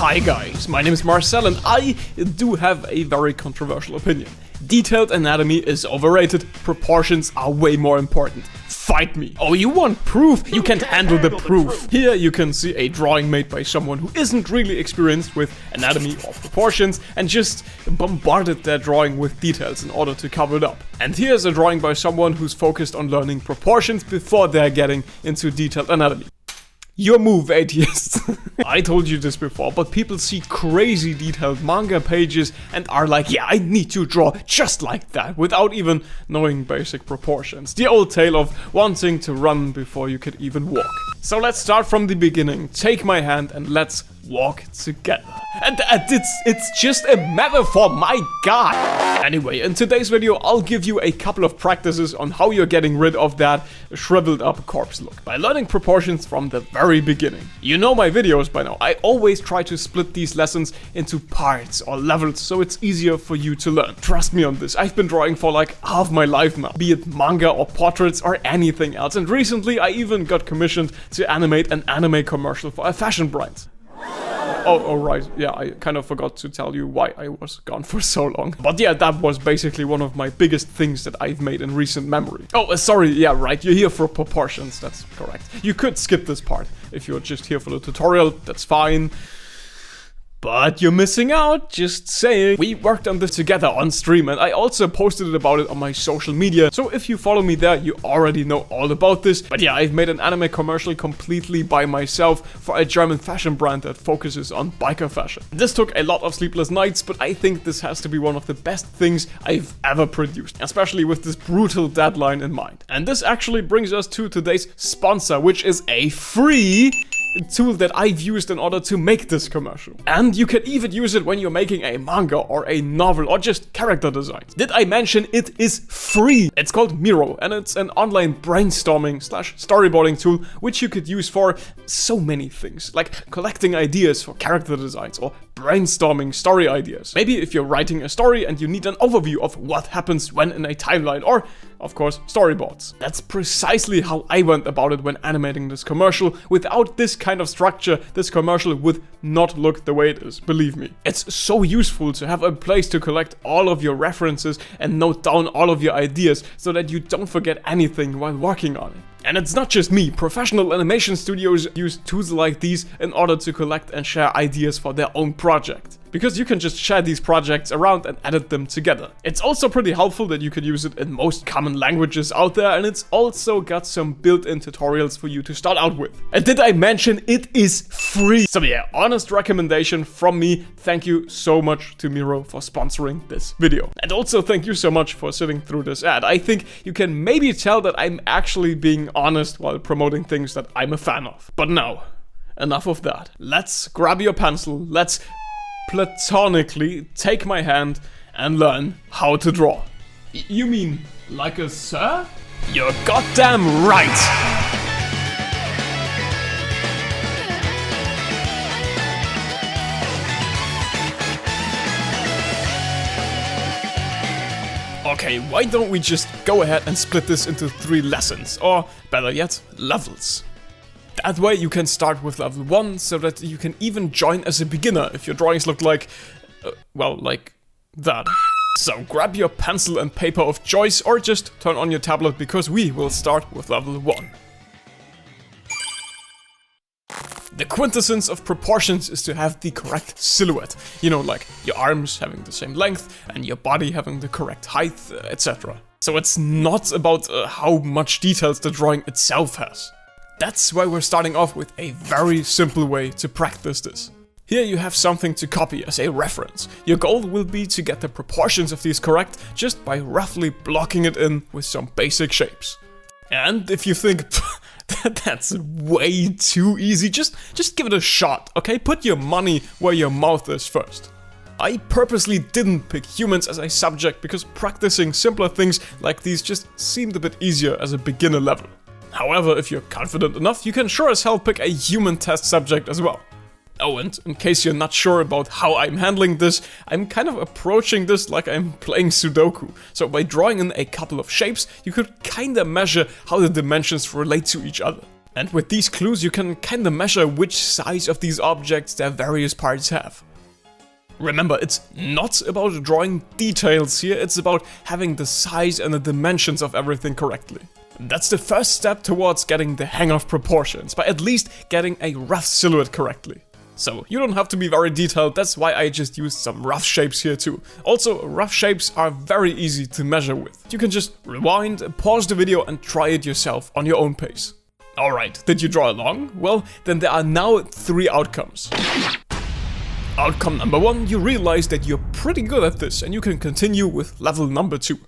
Hi guys, my name is Marcel and I do have a very controversial opinion. Detailed anatomy is overrated, proportions are way more important. Fight me. Oh, you want proof? You can't handle the proof. Here you can see a drawing made by someone who isn't really experienced with anatomy or proportions and just bombarded their drawing with details in order to cover it up. And here's a drawing by someone who's focused on learning proportions before they're getting into detailed anatomy. Your move, atheists. I told you this before, but people see crazy detailed manga pages and are like, yeah, I need to draw just like that, without even knowing basic proportions. The old tale of wanting to run before you could even walk. So let's start from the beginning. Take my hand and let's walk together. And it's just a metaphor, my god! Anyway, in today's video, I'll give you a couple of practices on how you're getting rid of that shriveled up corpse look by learning proportions from the very beginning. You know my videos by now. I always try to split these lessons into parts or levels so it's easier for you to learn. Trust me on this, I've been drawing for like half my life now, be it manga or portraits or anything else, and recently I even got commissioned to animate an anime commercial for a fashion brand. Oh, right, yeah, I kind of forgot to tell you why I was gone for so long. But yeah, that was basically one of my biggest things that I've made in recent memory. Oh, sorry, yeah, right, you're here for proportions, that's correct. You could skip this part. If you're just here for the tutorial, that's fine. But you're missing out, just saying. We worked on this together on stream and I also posted about it on my social media. So if you follow me there, you already know all about this. But yeah, I've made an anime commercial completely by myself for a German fashion brand that focuses on biker fashion. This took a lot of sleepless nights, but I think this has to be one of the best things I've ever produced, especially with this brutal deadline in mind. And this actually brings us to today's sponsor, which is a free tool that I've used in order to make this commercial. And you can even use it when you're making a manga or a novel or just character designs. Did I mention it is free? It's called Miro and it's an online brainstorming / storyboarding tool which you could use for so many things, like collecting ideas for character designs or brainstorming story ideas. Maybe if you're writing a story and you need an overview of what happens when in a timeline, or of course storyboards. That's precisely how I went about it when animating this commercial. Without this kind of structure, this commercial would not look the way it is, believe me. It's so useful to have a place to collect all of your references and note down all of your ideas so that you don't forget anything while working on it. And it's not just me, professional animation studios use tools like these in order to collect and share ideas for their own project. Because you can just share these projects around and edit them together. It's also pretty helpful that you can use it in most common languages out there, and it's also got some built-in tutorials for you to start out with. And did I mention it is free? So yeah, honest recommendation from me. Thank you so much to Miro for sponsoring this video. And also thank you so much for sitting through this ad. I think you can maybe tell that I'm actually being honest while promoting things that I'm a fan of. But now, enough of that. Let's grab your pencil, let's platonically take my hand and learn how to draw. You mean like a sir? You're goddamn right! Okay, why don't we just go ahead and split this into 3 lessons, or better yet, levels. That way you can start with level 1 so that you can even join as a beginner if your drawings look like, well, like that. So grab your pencil and paper of choice or just turn on your tablet because we will start with level 1. The quintessence of proportions is to have the correct silhouette. You know, like your arms having the same length and your body having the correct height, etc. So it's not about how much details the drawing itself has. That's why we're starting off with a very simple way to practice this. Here you have something to copy as a reference. Your goal will be to get the proportions of these correct just by roughly blocking it in with some basic shapes. And if you think that's way too easy, just give it a shot, okay? Put your money where your mouth is first. I purposely didn't pick humans as a subject because practicing simpler things like these just seemed a bit easier as a beginner level. However, if you're confident enough, you can sure as hell pick a human test subject as well. Oh, and in case you're not sure about how I'm handling this, I'm kind of approaching this like I'm playing Sudoku. So by drawing in a couple of shapes, you could kinda measure how the dimensions relate to each other. And with these clues you can kinda measure which size of these objects their various parts have. Remember, it's not about drawing details here, it's about having the size and the dimensions of everything correctly. That's the first step towards getting the hang of proportions, by at least getting a rough silhouette correctly. So you don't have to be very detailed, that's why I just used some rough shapes here too. Also, rough shapes are very easy to measure with. You can just rewind, pause the video and try it yourself on your own pace. Alright, did you draw along? Well, then there are now 3 outcomes. Outcome number 1, you realize that you're pretty good at this and you can continue with level number 2.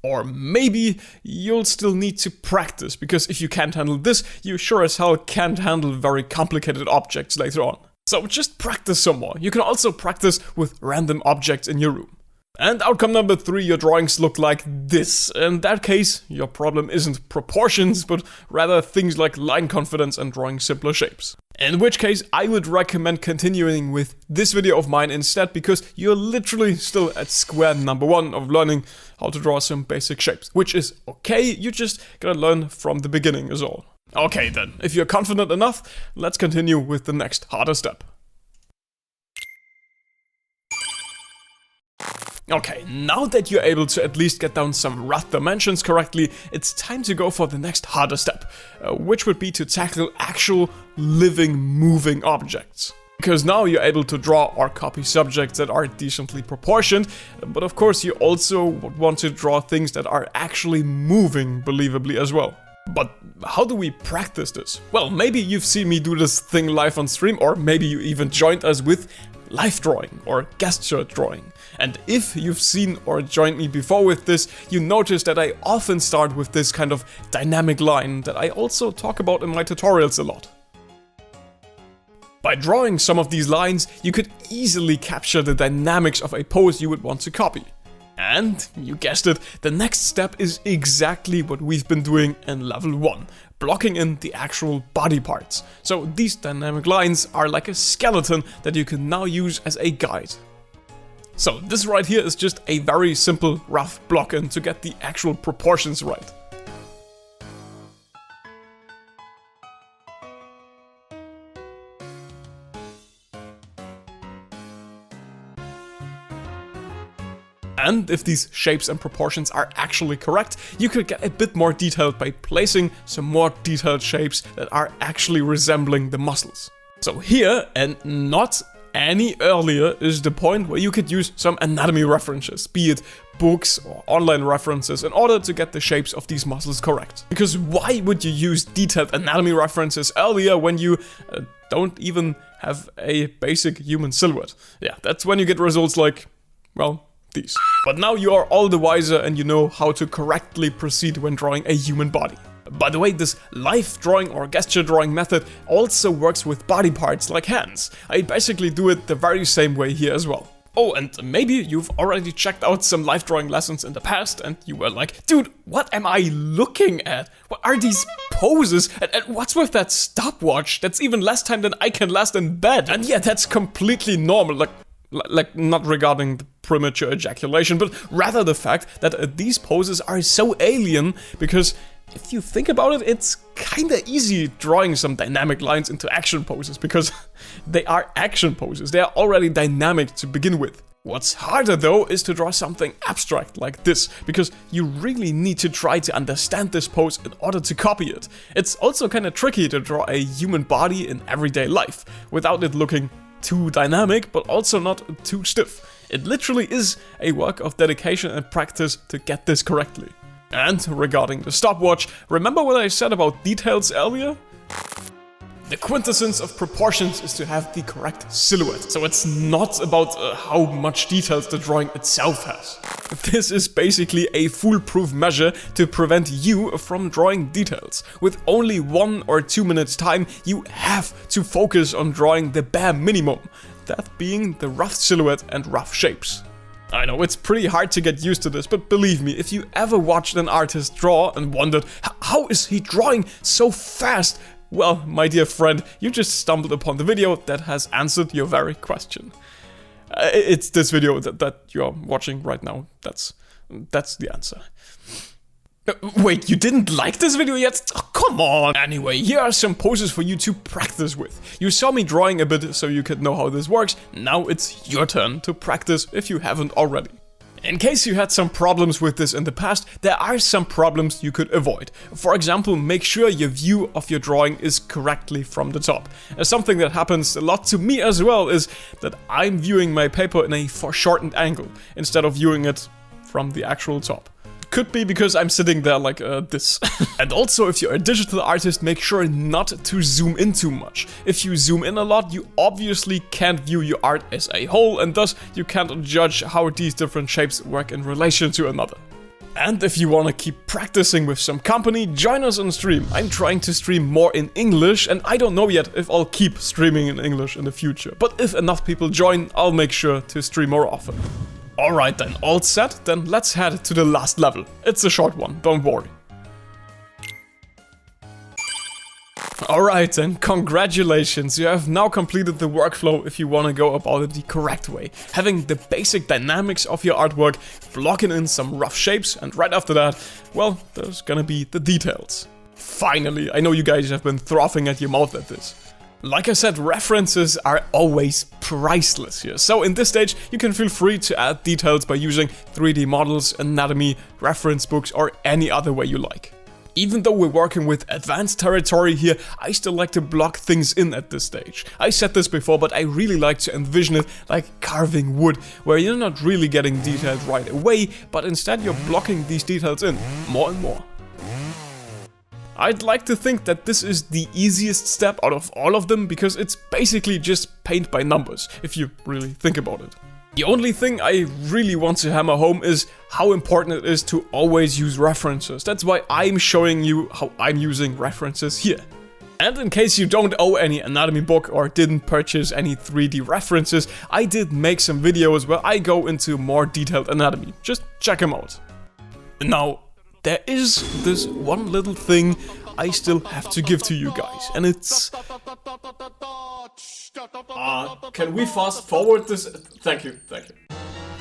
Or maybe you'll still need to practice, because if you can't handle this, you sure as hell can't handle very complicated objects later on. So just practice some more. You can also practice with random objects in your room. And outcome number 3, your drawings look like this. In that case, your problem isn't proportions, but rather things like line confidence and drawing simpler shapes. In which case, I would recommend continuing with this video of mine instead, because you're literally still at square number 1 of learning how to draw some basic shapes. Which is okay, you just gotta learn from the beginning is all. Okay then, if you're confident enough, let's continue with the next harder step. Okay, now that you're able to at least get down some rough dimensions correctly, it's time to go for the next harder step, which would be to tackle actual living, moving objects. Because now you're able to draw or copy subjects that are decently proportioned, but of course you also would want to draw things that are actually moving believably as well. But how do we practice this? Well, maybe you've seen me do this thing live on stream, or maybe you even joined us with live drawing or gesture drawing. And if you've seen or joined me before with this, you notice that I often start with this kind of dynamic line that I also talk about in my tutorials a lot. By drawing some of these lines, you could easily capture the dynamics of a pose you would want to copy. And, you guessed it, the next step is exactly what we've been doing in level 1, blocking in the actual body parts. So these dynamic lines are like a skeleton that you can now use as a guide. So this right here is just a very simple rough block-in to get the actual proportions right. And if these shapes and proportions are actually correct, you could get a bit more detailed by placing some more detailed shapes that are actually resembling the muscles. So here, and not any earlier, is the point where you could use some anatomy references, be it books or online references, in order to get the shapes of these muscles correct. Because why would you use detailed anatomy references earlier when you don't even have a basic human silhouette? Yeah, that's when you get results like, well, these. But now you are all the wiser and you know how to correctly proceed when drawing a human body. By the way, this live drawing or gesture drawing method also works with body parts like hands. I basically do it the very same way here as well. Oh, and maybe you've already checked out some live drawing lessons in the past and you were like, dude, what am I looking at? What are these poses? And what's with that stopwatch? That's even less time than I can last in bed. And yeah, that's completely normal. Like not regarding the premature ejaculation, but rather the fact that these poses are so alien, because if you think about it, it's kinda easy drawing some dynamic lines into action poses, because they are action poses, they are already dynamic to begin with. What's harder though is to draw something abstract like this, because you really need to try to understand this pose in order to copy it. It's also kinda tricky to draw a human body in everyday life, without it looking too dynamic, but also not too stiff. It literally is a work of dedication and practice to get this correctly. And regarding the stopwatch, remember what I said about details earlier? The quintessence of proportions is to have the correct silhouette, so it's not about how much details the drawing itself has. This is basically a foolproof measure to prevent you from drawing details. With only 1 or 2 minutes time, you have to focus on drawing the bare minimum, that being the rough silhouette and rough shapes. I know it's pretty hard to get used to this, but believe me, if you ever watched an artist draw and wondered, how is he drawing so fast? Well, my dear friend, you just stumbled upon the video that has answered your very question. It's this video that you're watching right now. That's the answer. Wait, you didn't like this video yet? Oh, come on! Anyway, here are some poses for you to practice with. You saw me drawing a bit so you could know how this works. Now it's your turn to practice if you haven't already. In case you had some problems with this in the past, there are some problems you could avoid. For example, make sure your view of your drawing is correctly from the top. Something that happens a lot to me as well is that I'm viewing my paper in a foreshortened angle instead of viewing it from the actual top. Could be because I'm sitting there like this. And also, if you're a digital artist, make sure not to zoom in too much. If you zoom in a lot, you obviously can't view your art as a whole, and thus you can't judge how these different shapes work in relation to another. And if you want to keep practicing with some company, join us on stream. I'm trying to stream more in English, and I don't know yet if I'll keep streaming in English in the future. But if enough people join, I'll make sure to stream more often. Alright then, all set? Then let's head to the last level. It's a short one, don't worry. Alright then, congratulations, you have now completed the workflow if you want to go about it the correct way. Having the basic dynamics of your artwork, blocking in some rough shapes, and right after that, well, there's gonna be the details. Finally, I know you guys have been frothing at your mouth at this. Like I said, references are always priceless here, so in this stage you can feel free to add details by using 3D models, anatomy, reference books, or any other way you like. Even though we're working with advanced territory here, I still like to block things in at this stage. I said this before, but I really like to envision it like carving wood, where you're not really getting details right away, but instead you're blocking these details in more and more. I'd like to think that this is the easiest step out of all of them, because it's basically just paint by numbers, if you really think about it. The only thing I really want to hammer home is how important it is to always use references. That's why I'm showing you how I'm using references here. And in case you don't owe any anatomy book or didn't purchase any 3D references, I did make some videos where I go into more detailed anatomy. Just check them out. Now, there is this one little thing I still have to give to you guys, and it's... can we fast forward this? Thank you.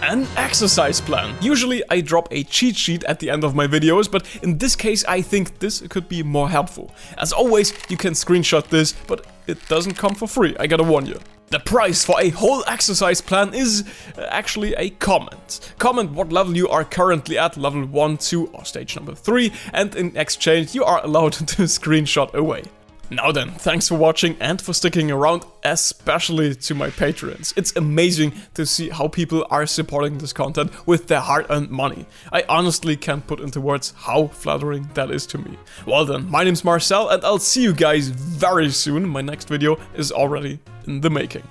An exercise plan. Usually I drop a cheat sheet at the end of my videos, but in this case I think this could be more helpful. As always, you can screenshot this, but it doesn't come for free, I gotta warn you. The price for a whole exercise plan is actually a comment. Comment what level you are currently at, level 1, 2 or stage number 3, and in exchange you are allowed to screenshot away. Now then, thanks for watching and for sticking around, especially to my patrons. It's amazing to see how people are supporting this content with their hard-earned money. I honestly can't put into words how flattering that is to me. Well then, my name's Marcel and I'll see you guys very soon. My next video is already in the making.